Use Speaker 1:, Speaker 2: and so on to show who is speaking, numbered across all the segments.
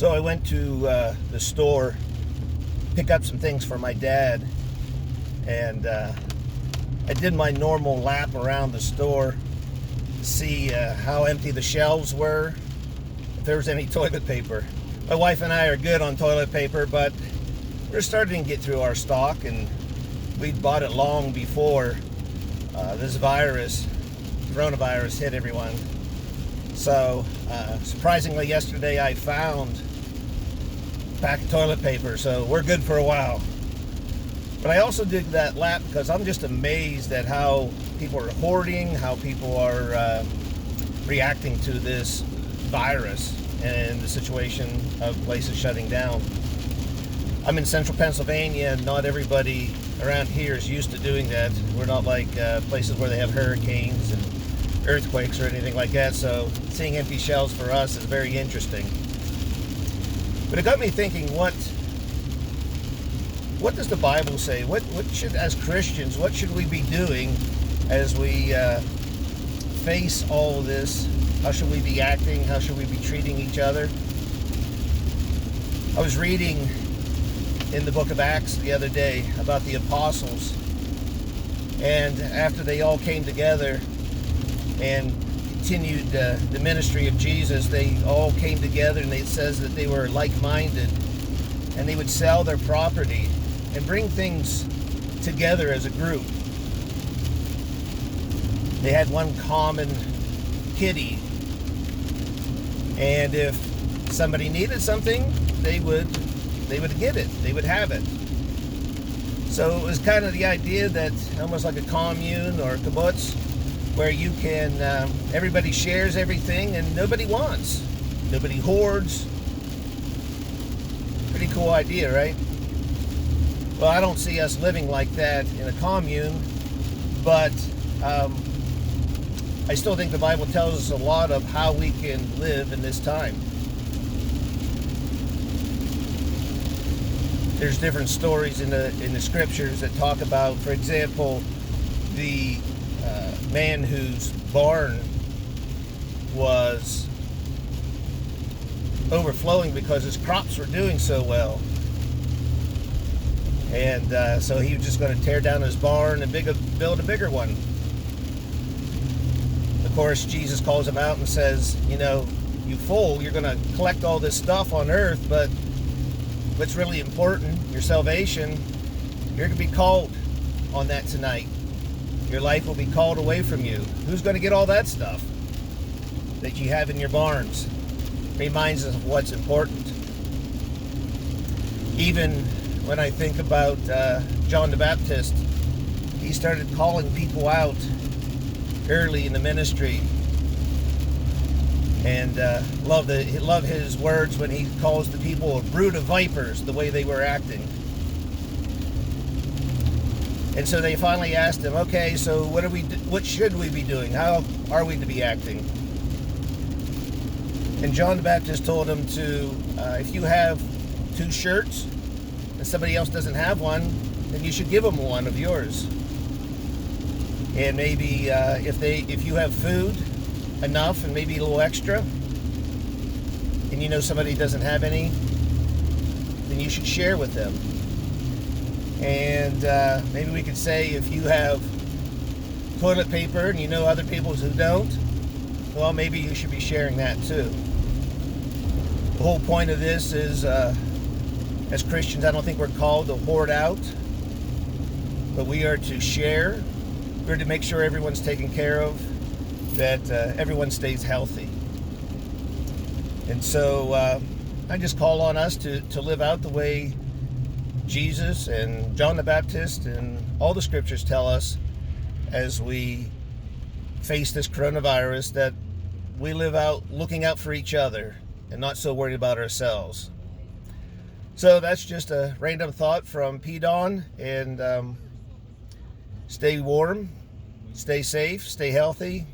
Speaker 1: So I went to the store, pick up some things for my dad, and I did my normal lap around the store to see how empty the shelves were, if there was any toilet paper. My wife and I are good on toilet paper, but we're starting to get through our stock, and we'd bought it long before this coronavirus hit everyone. So surprisingly, yesterday I found a pack of toilet paper, so we're good for a while. But I also did that lap because I'm just amazed at how people are hoarding, how people are reacting to this virus and the situation of places shutting down. I'm in central Pennsylvania, and not everybody around here is used to doing that. We're not like places where they have hurricanes and earthquakes or anything like that, so seeing empty shelves for us is very interesting. But it got me thinking, what does the Bible say? What should, as Christians, what should we be doing as we face all this? How should we be acting? How should we be treating each other? I was reading in the book of Acts the other day about the apostles, and after they all came together and continued the ministry of Jesus, they all came together, and it says that they were like-minded, and they would sell their property and bring things together as a group. They had one common kitty, and if somebody needed something, they would get it, they would have it. So it was kind of the idea that almost like a commune or a kibbutz, where you can, everybody shares everything and nobody wants, nobody hoards. Pretty cool idea, right? Well, I don't see us living like that in a commune, but I still think the Bible tells us a lot of how we can live in this time. There's different stories in the scriptures that talk about, for example, the man whose barn was overflowing because his crops were doing so well. And so he was just going to tear down his barn and build a bigger one. Of course, Jesus calls him out and says, you know, you fool, you're going to collect all this stuff on earth, but what's really important, your salvation, you're going to be called on that tonight. Your life will be called away from you. Who's going to get all that stuff that you have in your barns? Reminds us of what's important. Even when I think about John the Baptist, he started calling people out early in the ministry. And love his words when he calls the people a brood of vipers, the way they were acting. And so they finally asked him, okay, so what should we be doing? How are we to be acting? And John the Baptist told him to, if you have 2 shirts and somebody else doesn't have one, then you should give them one of yours. And maybe if you have food enough and maybe a little extra, and you know somebody doesn't have any, then you should share with them. And maybe we could say, if you have toilet paper and you know other people who don't, well, maybe you should be sharing that too. The whole point of this is, as Christians, I don't think we're called to hoard out, but we are to share. We're to make sure everyone's taken care of, that everyone stays healthy. And so I just call on us to live out the way Jesus and John the Baptist and all the scriptures tell us as we face this coronavirus, that we live out looking out for each other and not so worried about ourselves. So that's just a random thought from P. Don, and stay warm, stay safe, stay healthy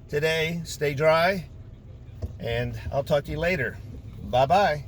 Speaker 1: today, stay dry, and I'll talk to you later. Bye-bye.